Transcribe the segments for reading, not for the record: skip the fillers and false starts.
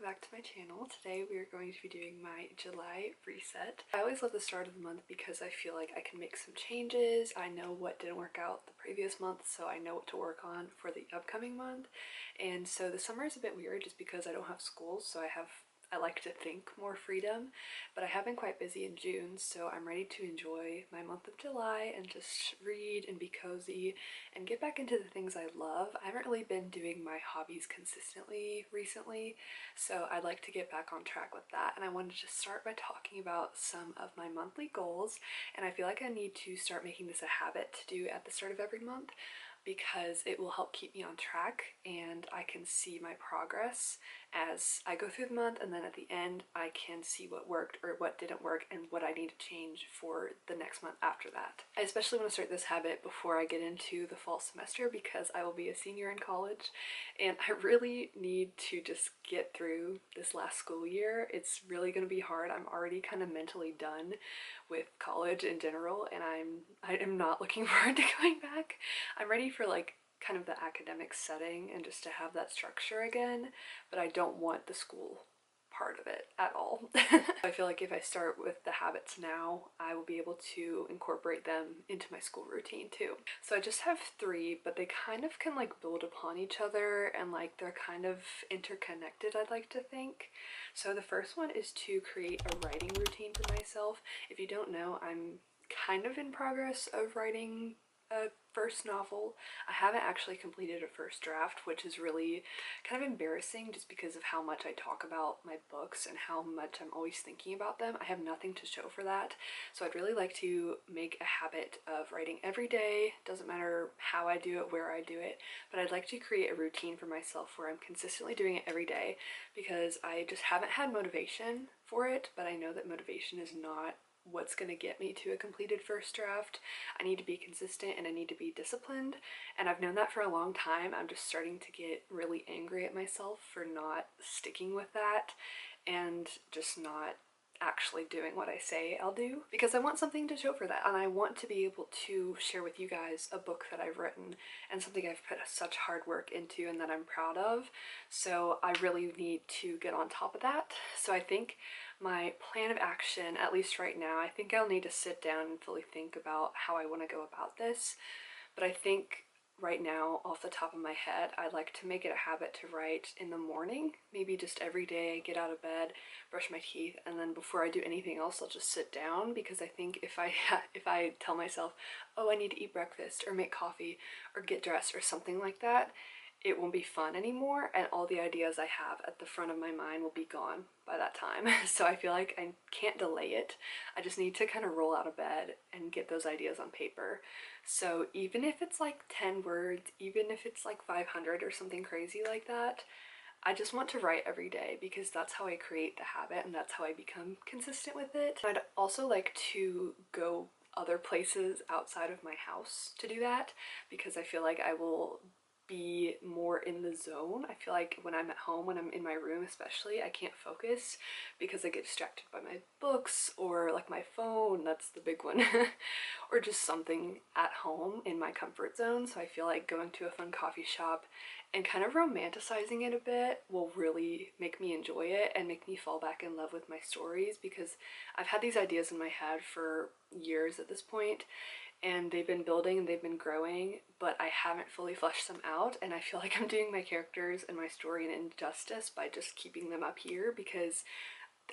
back to my channel. Today we are going to be doing my July reset. I always love the start of the month because I feel like I can make some changes. I know what didn't work out the previous month, so I know what to work on for the upcoming month. And so the summer is a bit weird just because I don't have school, so I like to think more freedom, but I have been quite busy in June, so I'm ready to enjoy my month of July and just read and be cozy and get back into the things I love. I haven't really been doing my hobbies consistently recently, so I'd like to get back on track with that. And I wanted to start by talking about some of my monthly goals, and I feel like I need to start making this a habit to do at the start of every month because it will help keep me on track and I can see my progress as I go through the month, and then at the end I can see what worked or what didn't work and what I need to change for the next month after that. I especially want to start this habit before I get into the fall semester because I will be a senior in college and I really need to just get through this last school year. It's really going to be hard. I'm already kind of mentally done with college in general and I am not looking forward to going back. I'm ready for like kind of the academic setting and just to have that structure again, but I don't want the school part of it at all. I feel like if I start with the habits now, I will be able to incorporate them into my school routine too. So I just have three, but they kind of can like build upon each other and like they're kind of interconnected, I'd like to think. So the first one is to create a writing routine for myself. If you don't know, I'm kind of in progress of writing a first novel. I haven't actually completed a first draft, which is really kind of embarrassing just because of how much I talk about my books and how much I'm always thinking about them. I have nothing to show for that. So I'd really like to make a habit of writing every day. Doesn't matter how I do it, where I do it, but I'd like to create a routine for myself where I'm consistently doing it every day because I just haven't had motivation for it, but I know that motivation is not what's going to get me to a completed first draft. I need to be consistent and I need to be disciplined, and I've known that for a long time. I'm just starting to get really angry at myself for not sticking with that and just not actually doing what I say I'll do because I want something to show for that, and I want to be able to share with you guys a book that I've written and something I've put such hard work into and that I'm proud of. So I really need to get on top of that. So I think my plan of action, at least right now, I think I'll need to sit down and fully think about how I want to go about this. But I think right now, off the top of my head, I'd like to make it a habit to write in the morning, maybe just every day, get out of bed, brush my teeth, and then before I do anything else, I'll just sit down, because I think if I tell myself, oh, I need to eat breakfast or make coffee or get dressed or something like that, it won't be fun anymore, and all the ideas I have at the front of my mind will be gone by that time. So I feel like I can't delay it. I just need to kind of roll out of bed and get those ideas on paper. So even if it's like 10 words, even if it's like 500 or something crazy like that, I just want to write every day because that's how I create the habit and that's how I become consistent with it. I'd also like to go other places outside of my house to do that because I feel like I will be more in the zone. I feel like when I'm at home, when I'm in my room especially, I can't focus because I get distracted by my books or like my phone, that's the big one, or just something at home in my comfort zone. So I feel like going to a fun coffee shop and kind of romanticizing it a bit will really make me enjoy it and make me fall back in love with my stories, because I've had these ideas in my head for years at this point, and they've been building and they've been growing, but I haven't fully fleshed them out, and I feel like I'm doing my characters and my story an injustice by just keeping them up here because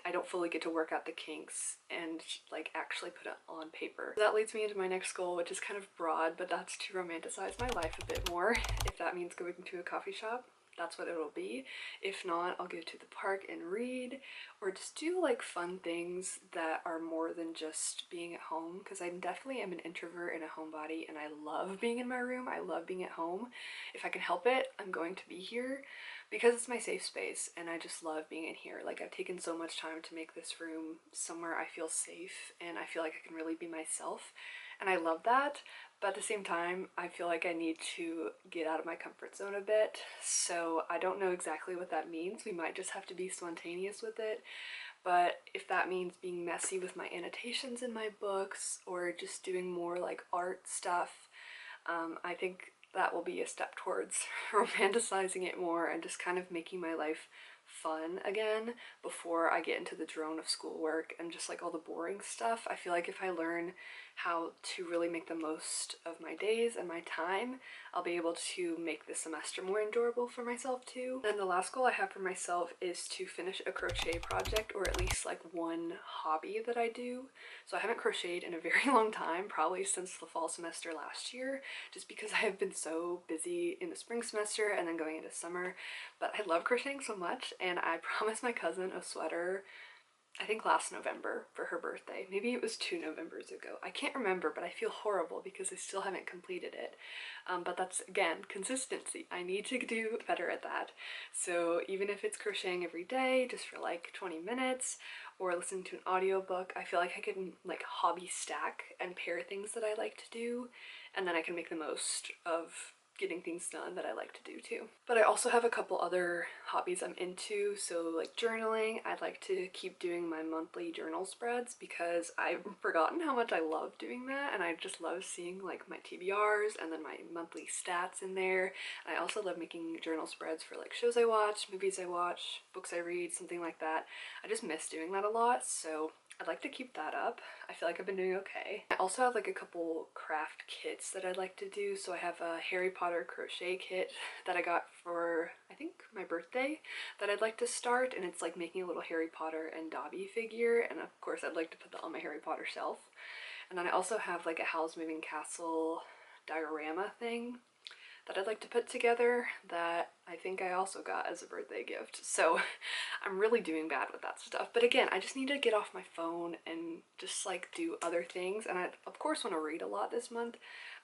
I don't fully get to work out the kinks and like actually put it on paper. That leads me into my next goal, which is kind of broad, but that's to romanticize my life a bit more. If that means going to a coffee shop, that's what it'll be. If not, I'll go to the park and read, or just do like fun things that are more than just being at home, because I definitely am an introvert and a homebody, and I love being in my room. I love being at home. If I can help it, I'm going to be here because it's my safe space and I just love being in here. Like, I've taken so much time to make this room somewhere I feel safe and I feel like I can really be myself, and I love that. But at the same time, I feel like I need to get out of my comfort zone a bit, so I don't know exactly what that means. We might just have to be spontaneous with it, but if that means being messy with my annotations in my books or just doing more like art stuff, I think that will be a step towards romanticizing it more and just kind of making my life fun again before I get into the drone of schoolwork and just like all the boring stuff. I feel like if I learn how to really make the most of my days and my time, I'll be able to make the semester more endurable for myself too. And the last goal I have for myself is to finish a crochet project, or at least like one hobby that I do. So I haven't crocheted in a very long time, probably since the fall semester last year, just because I have been so busy in the spring semester and then going into summer. But I love crocheting so much, and I promised my cousin a sweater, I think last November for her birthday. Maybe it was 2 Novembers ago. I can't remember, but I feel horrible because I still haven't completed it. But that's, again, consistency. I need to do better at that. So even if it's crocheting every day, just for like 20 minutes, or listening to an audiobook, I feel like I can like hobby stack and pair things that I like to do, and then I can make the most of getting things done that I like to do too. But I also have a couple other hobbies I'm into, so like journaling. I'd like to keep doing my monthly journal spreads because I've forgotten how much I love doing that, and I just love seeing like my TBRs and then my monthly stats in there. And I also love making journal spreads for like shows I watch, movies I watch, books I read, something like that. I just miss doing that a lot, so I'd like to keep that up. I feel like I've been doing okay. I also have like a couple craft kits that I'd like to do. So I have a Harry Potter crochet kit that I got for, I think, my birthday that I'd like to start, and it's like making a little Harry Potter and Dobby figure, and of course I'd like to put that on my Harry Potter shelf. And then I also have like a Howl's Moving Castle diorama thing that I'd like to put together that I think I also got as a birthday gift. So I'm really doing bad with that stuff. But again, I just need to get off my phone and just like do other things. And I of course want to read a lot this month,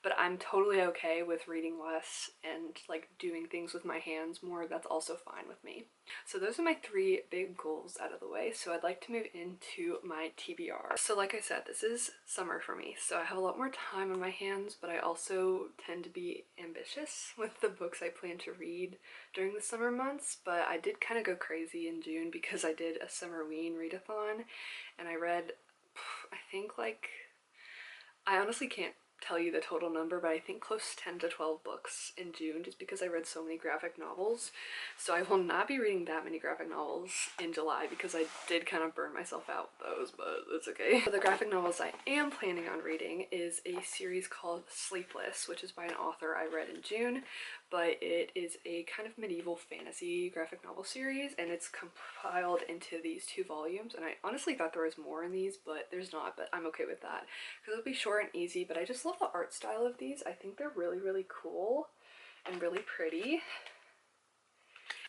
but I'm totally okay with reading less and like doing things with my hands more. That's also fine with me. So those are my 3 big goals out of the way. So I'd like to move into my TBR. So like I said, this is summer for me, so I have a lot more time on my hands, but I also tend to be ambitious with the books I plan to read during the summer months. But I did kind of go crazy in June because I did a Summerween readathon, and I read, I think like, I honestly can't tell you the total number, but I think close to 10 to 12 books in June, just because I read so many graphic novels. So I will not be reading that many graphic novels in July because I did kind of burn myself out with those, but it's okay. So the graphic novels I am planning on reading is a series called Sleepless, which is by an author I read in June, but it is a kind of medieval fantasy graphic novel series, and it's compiled into these 2 volumes, and I honestly thought there was more in these, but there's not, but I'm okay with that because it'll be short and easy. But I just love the art style of these. I think they're really, really cool and really pretty.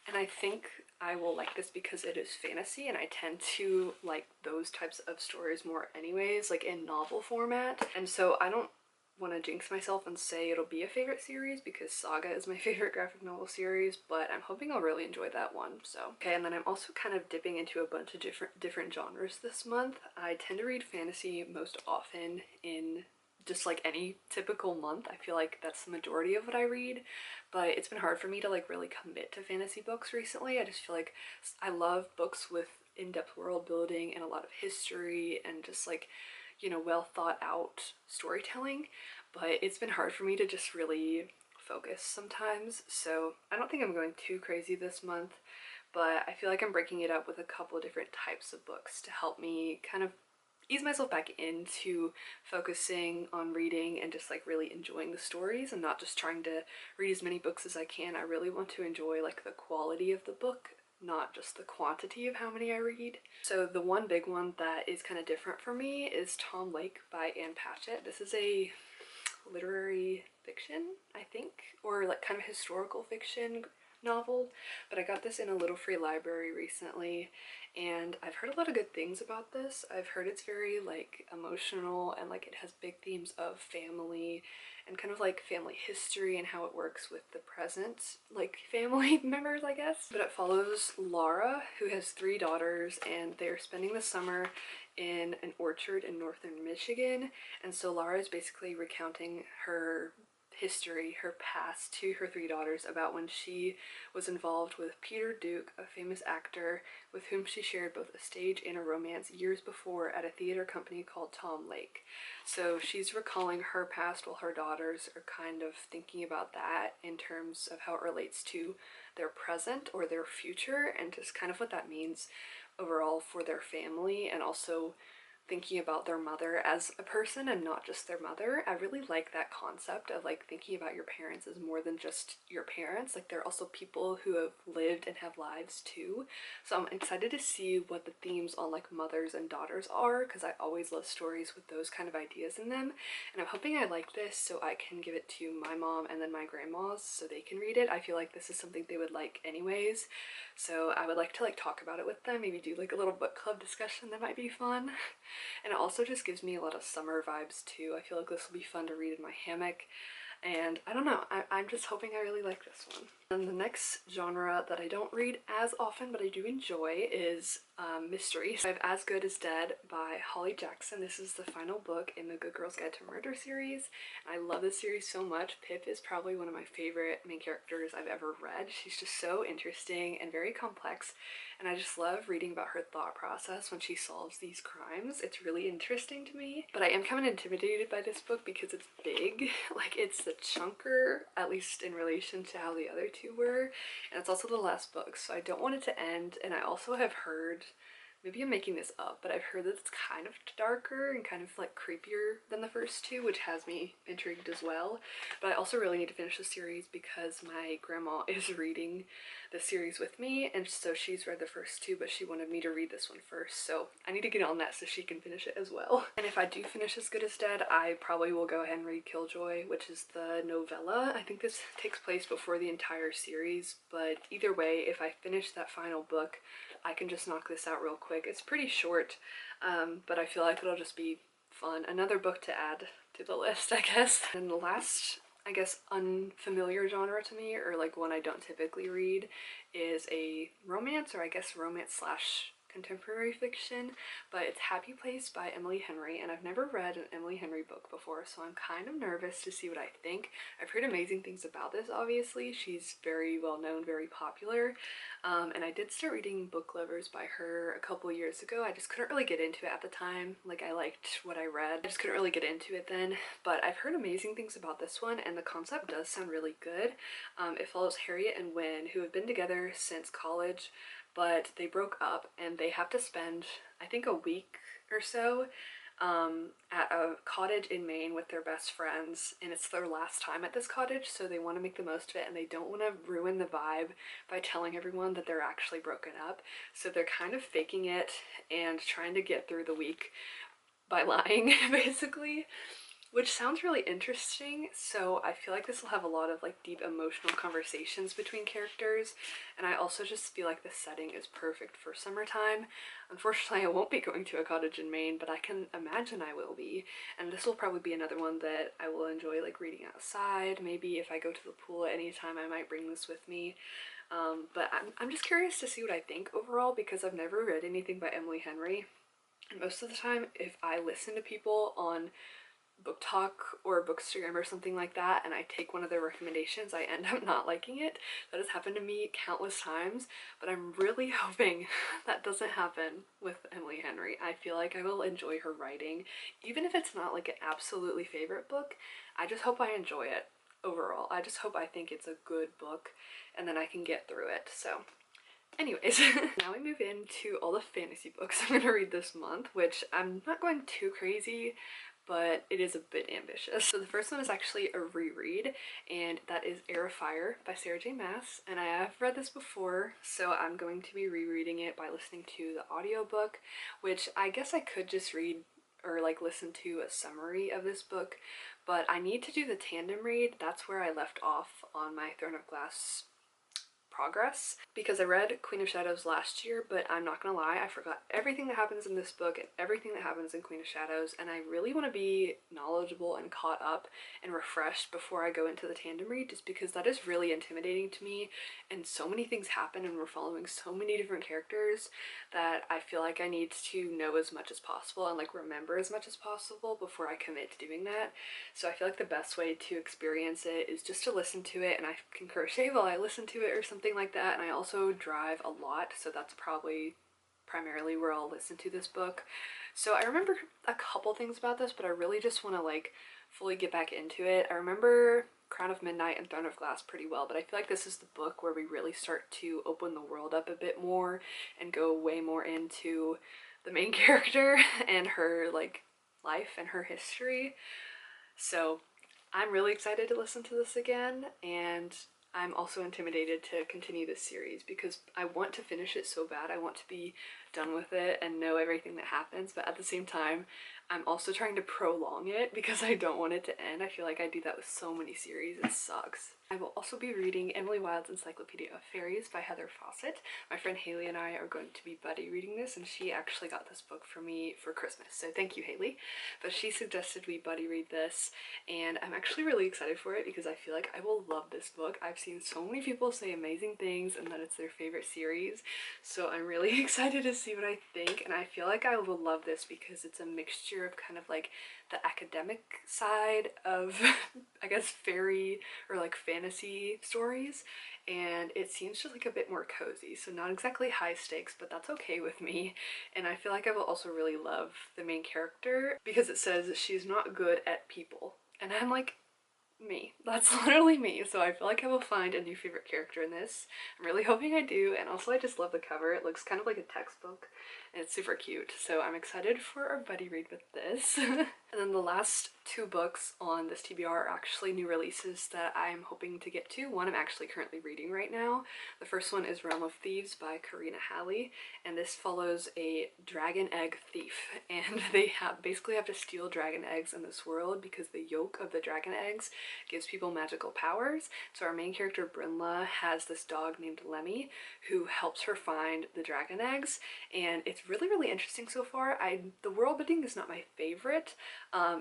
And I think I will like this because it is fantasy, and I tend to like those types of stories more anyways, like in novel format. And so I don't want to jinx myself and say it'll be a favorite series because Saga is my favorite graphic novel series, but I'm hoping I'll really enjoy that one. So okay, and then I'm also kind of dipping into a bunch of different genres this month. I tend to read fantasy most often in just like any typical month. I feel like that's the majority of what I read, but it's been hard for me to like really commit to fantasy books recently. I just feel like I love books with in-depth world building and a lot of history and just like, you know, well thought out storytelling, but it's been hard for me to just really focus sometimes. So I don't think I'm going too crazy this month, but I feel like I'm breaking it up with a couple of different types of books to help me kind of ease myself back into focusing on reading and just like really enjoying the stories and not just trying to read as many books as I can. I really want to enjoy like the quality of the book, not just the quantity of how many I read. So the one big one that is kind of different for me is Tom Lake by Ann Patchett. This is a literary fiction, I think, or like kind of historical fiction novel, but I got this in a little free library recently, and I've heard a lot of good things about this. I've heard it's very like emotional, and like it has big themes of family and kind of like family history and how it works with the present like family members, I guess. But it follows Laura, who has 3 daughters, and they're spending the summer in an orchard in northern Michigan. And so Laura is basically recounting her history, her past to her three daughters about when she was involved with Peter Duke, a famous actor with whom she shared both a stage and a romance years before at a theater company called Tom Lake. So she's recalling her past while her daughters are kind of thinking about that in terms of how it relates to their present or their future, and just kind of what that means overall for their family, and also thinking about their mother as a person and not just their mother. I really like that concept of like thinking about your parents as more than just your parents. Like they're also people who have lived and have lives too. So I'm excited to see what the themes on like mothers and daughters are, because I always love stories with those kind of ideas in them. And I'm hoping I like this so I can give it to my mom and then my grandmas so they can read it. I feel like this is something they would like anyways. So I would like to like talk about it with them, maybe do like a little book club discussion. That might be fun. And it also just gives me a lot of summer vibes too. I feel like this will be fun to read in my hammock. And I don't know, I'm just hoping I really like this one. And the next genre that I don't read as often but I do enjoy is mystery. So I have As Good as Dead by Holly Jackson. This is the final book in the Good Girls Guide to Murder series. And I love this series so much. Pip is probably one of my favorite main characters I've ever read. She's just so interesting and very complex. And I just love reading about her thought process when she solves these crimes. It's really interesting to me. But I am kind of intimidated by this book because it's big. Like it's the chunker, at least in relation to how the other two were. And it's also the last book, so I don't want it to end. And I also have heard, maybe I'm making this up, but I've heard that it's kind of darker and kind of like creepier than the first two, which has me intrigued as well. But I also really need to finish the series because my grandma is reading the series with me, and so she's read the first two, but she wanted me to read this one first, so I need to get on that so she can finish it as well. And if I do finish As Good as Dead, I probably will go ahead and read Killjoy, which is the novella. I think this takes place before the entire series, but either way, if I finish that final book, I can just knock this out real quick. It's pretty short, but I feel like it'll just be fun. Another book to add to the list, I guess. And the last, I guess, unfamiliar genre to me, or like one I don't typically read, is a romance, or I guess romance slash contemporary fiction, but it's Happy Place by Emily Henry, and I've never read an Emily Henry book before, so I'm kind of nervous to see what I think. I've heard amazing things about this, obviously. She's very well known, very popular, and I did start reading Book Lovers by her a couple years ago. I just couldn't really get into it at the time. Like, I liked what I read, I just couldn't really get into it then, but I've heard amazing things about this one, and the concept does sound really good. It follows Harriet and Wynne, who have been together since college, but they broke up and they have to spend, I think, a week or so at a cottage in Maine with their best friends, and it's their last time at this cottage, so they want to make the most of it and they don't want to ruin the vibe by telling everyone that they're actually broken up. So they're kind of faking it and trying to get through the week by lying, basically. Which sounds really interesting, so I feel like this will have a lot of like deep emotional conversations between characters, and I also just feel like the setting is perfect for summertime. Unfortunately, I won't be going to a cottage in Maine, but I can imagine I will be, and this will probably be another one that I will enjoy like reading outside. Maybe if I go to the pool at any time, I might bring this with me. But I'm just curious to see what I think overall, because I've never read anything by Emily Henry, and most of the time if I listen to people on Book Talk or Bookstagram or something like that and I take one of their recommendations, I end up not liking it. That has happened to me countless times, but I'm really hoping that doesn't happen with Emily Henry. I feel like I will enjoy her writing, even if it's not like an absolutely favorite book. I just hope I enjoy it overall. I just hope I think it's a good book and then I can get through it. So anyways, now we move into all the fantasy books I'm going to read this month, which I'm not going too crazy, but it is a bit ambitious. So the first one is actually a reread, and that is Air of Fire by Sarah J Maas, and I have read this before, so I'm going to be rereading it by listening to the audiobook, which I guess I could just read or like listen to a summary of this book, but I need to do the tandem read. That's where I left off on my Throne of Glass progress, because I read Queen of Shadows last year, but I'm not gonna lie, I forgot everything that happens in this book and everything that happens in Queen of Shadows, and I really want to be knowledgeable and caught up and refreshed before I go into the tandem read, just because that is really intimidating to me, and so many things happen and we're following so many different characters that I feel like I need to know as much as possible and like remember as much as possible before I commit to doing that. So I feel like the best way to experience it is just to listen to it, and I can crochet while I listen to it or something like that. And I also drive a lot, so that's probably primarily where I'll listen to this book. So I remember a couple things about this, but I really just want to like fully get back into it. I remember Crown of Midnight and Throne of Glass pretty well, but I feel like this is the book where we really start to open the world up a bit more and go way more into the main character and her like life and her history. So I'm really excited to listen to this again, and I'm also intimidated to continue this series because I want to finish it so bad. I want to be done with it and know everything that happens, but at the same time I'm also trying to prolong it because I don't want it to end. I feel like I do that with so many series. It sucks. I will also be reading Emily Wilde's Encyclopedia of Fairies by Heather Fawcett. My friend Haley and I are going to be buddy reading this, and she actually got this book for me for Christmas, so thank you, Haley. But she suggested we buddy read this, and I'm actually really excited for it because I feel like I will love this book. I've seen so many people say amazing things and that it's their favorite series, so I'm really excited to see what I think, and I feel like I will love this because it's a mixture of kind of like the academic side of I guess fairy or like fantasy stories, and it seems just like a bit more cozy, so not exactly high stakes, but that's okay with me. And I feel like I will also really love the main character because it says she's not good at people, and I'm like, me. That's literally me. So I feel like I will find a new favorite character in this. I'm really hoping I do, and also I just love the cover. It looks kind of like a textbook and it's super cute. So I'm excited for our buddy read with this. And then the last two books on this TBR are actually new releases that I'm hoping to get to. One I'm actually currently reading right now. The first one is Realm of Thieves by Karina Halley, and this follows a dragon egg thief, and they basically have to steal dragon eggs in this world because the yolk of the dragon eggs gives people magical powers. So our main character Brynla has this dog named Lemmy who helps her find the dragon eggs, and it's really interesting so far. The world building is not my favorite.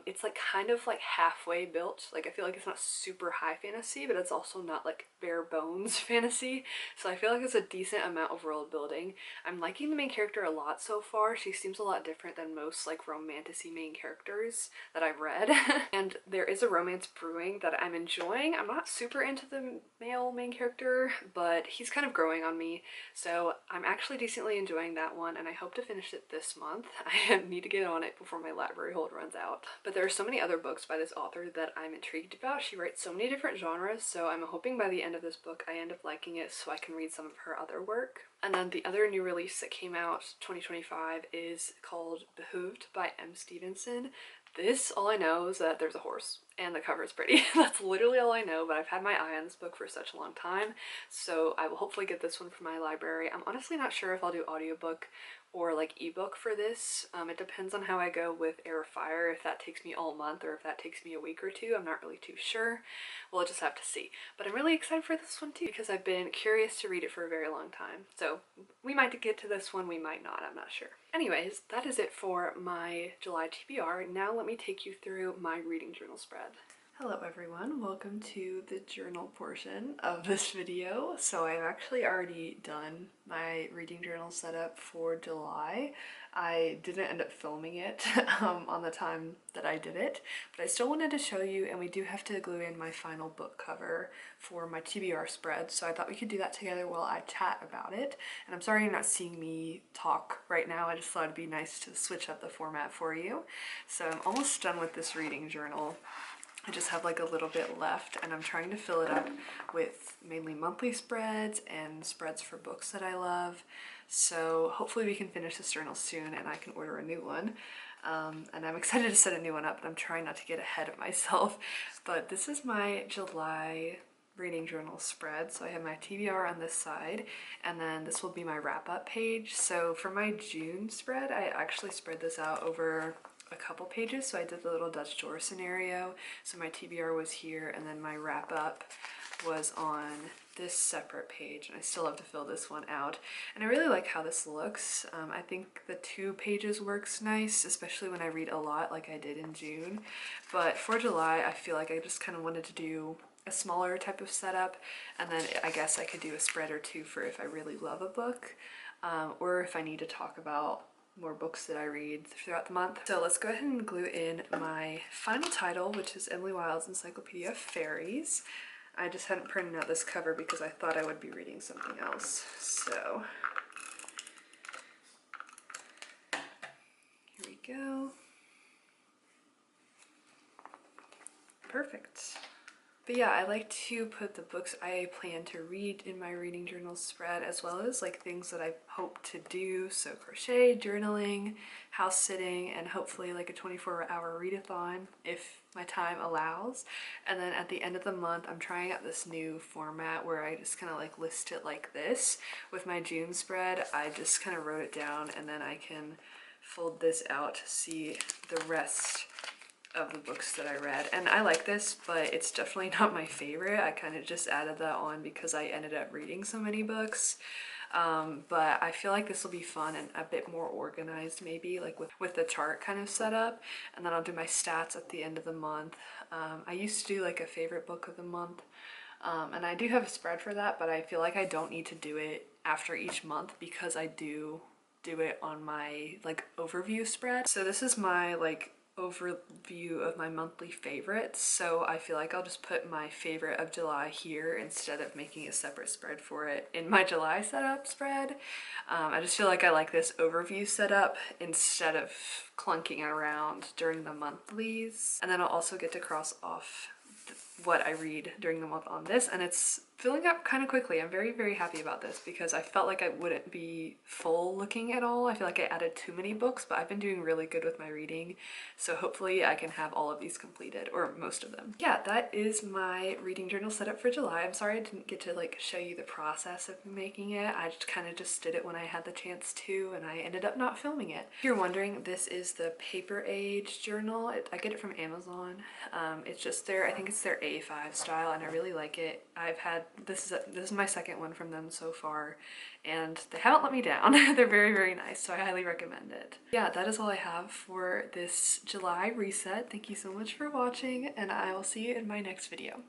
It's like kind of like halfway built. Like I feel like it's not super high fantasy, but it's also not like bare bones fantasy. So I feel like it's a decent amount of world building. I'm liking the main character a lot so far. She seems a lot different than most like romantic-y main characters that I've read. And there is a romance brewing that I'm enjoying. I'm not super into the male main character, but he's kind of growing on me. So I'm actually decently enjoying that one, and I hope to finish it this month. I need to get on it before my library hold runs out. But there are so many other books by this author that I'm intrigued about. She writes so many different genres, so I'm hoping by the end of this book I end up liking it so I can read some of her other work. And then the other new release that came out 2025 is called Behooved by M. Stevenson. This, all I know is that there's a horse and the cover is pretty. That's literally all I know, but I've had my eye on this book for such a long time, so I will hopefully get this one from my library. I'm honestly not sure if I'll do audiobook or like ebook for this. It depends on how I go with Air of Fire, if that takes me all month or if that takes me a week or two. I'm not really too sure. We'll just have to see. But I'm really excited for this one too because I've been curious to read it for a very long time. So we might get to this one, we might not, I'm not sure. Anyways, that is it for my July TBR. Now let me take you through my reading journal spread. Hello everyone, welcome to the journal portion of this video. So I've actually already done my reading journal setup for July. I didn't end up filming it on the time that I did it, but I still wanted to show you, and we do have to glue in my final book cover for my TBR spread, so I thought we could do that together while I chat about it. And I'm sorry you're not seeing me talk right now, I just thought it'd be nice to switch up the format for you. So I'm almost done with this reading journal. I just have like a little bit left, and I'm trying to fill it up with mainly monthly spreads and spreads for books that I love. So hopefully we can finish this journal soon and I can order a new one. And I'm excited to set a new one up, but I'm trying not to get ahead of myself. But this is my July reading journal spread. So I have my TBR on this side, and then this will be my wrap-up page. So for my June spread, I actually spread this out over a couple pages. So I did the little Dutch door scenario. So my TBR was here, and then my wrap up was on this separate page, and I still have to fill this one out. And I really like how this looks. I think the 2 pages works nice, especially when I read a lot like I did in June. But for July, I feel like I just kind of wanted to do a smaller type of setup, and then I guess I could do a spread or 2 for if I really love a book, or if I need to talk about more books that I read throughout the month. So let's go ahead and glue in my final title, which is Emily Wilde's Encyclopedia of Fairies. I just hadn't printed out this cover because I thought I would be reading something else. So here we go. Perfect. But yeah, I like to put the books I plan to read in my reading journal spread, as well as like things that I hope to do. So crochet, journaling, house sitting, and hopefully like a 24-hour readathon if my time allows. And then at the end of the month, I'm trying out this new format where I just kind of like list it like this. With my June spread, I just kind of wrote it down, and then I can fold this out to see the rest of the books that I read. And I like this, but it's definitely not my favorite. I kind of just added that on because I ended up reading so many books. But I feel like this will be fun and a bit more organized, maybe like with the chart kind of set up. And then I'll do my stats at the end of the month. I used to do like a favorite book of the month, and I do have a spread for that, but I feel like I don't need to do it after each month because I do it on my like overview spread. So this is my like overview of my monthly favorites, so I feel like I'll just put my favorite of July here instead of making a separate spread for it in my July setup spread. I just feel like I like this overview setup instead of clunking around during the monthlies. And then I'll also get to cross off what I read during the month on this, and it's filling up kind of quickly. I'm very, very happy about this because I felt like I wouldn't be full looking at all. I feel like I added too many books, but I've been doing really good with my reading, so hopefully I can have all of these completed, or most of them. Yeah, that is my reading journal setup for July. I'm sorry I didn't get to like show you the process of making it. I just kind of just did it when I had the chance to, and I ended up not filming it. If you're wondering, this is the Paper Age journal. I get it from Amazon. It's just I think it's their A5 style, and I really like it. I've had this is my second one from them so far, and they haven't let me down. They're very, very nice, so I highly recommend it. Yeah, that is all I have for this July reset. Thank you so much for watching, and I will see you in my next video.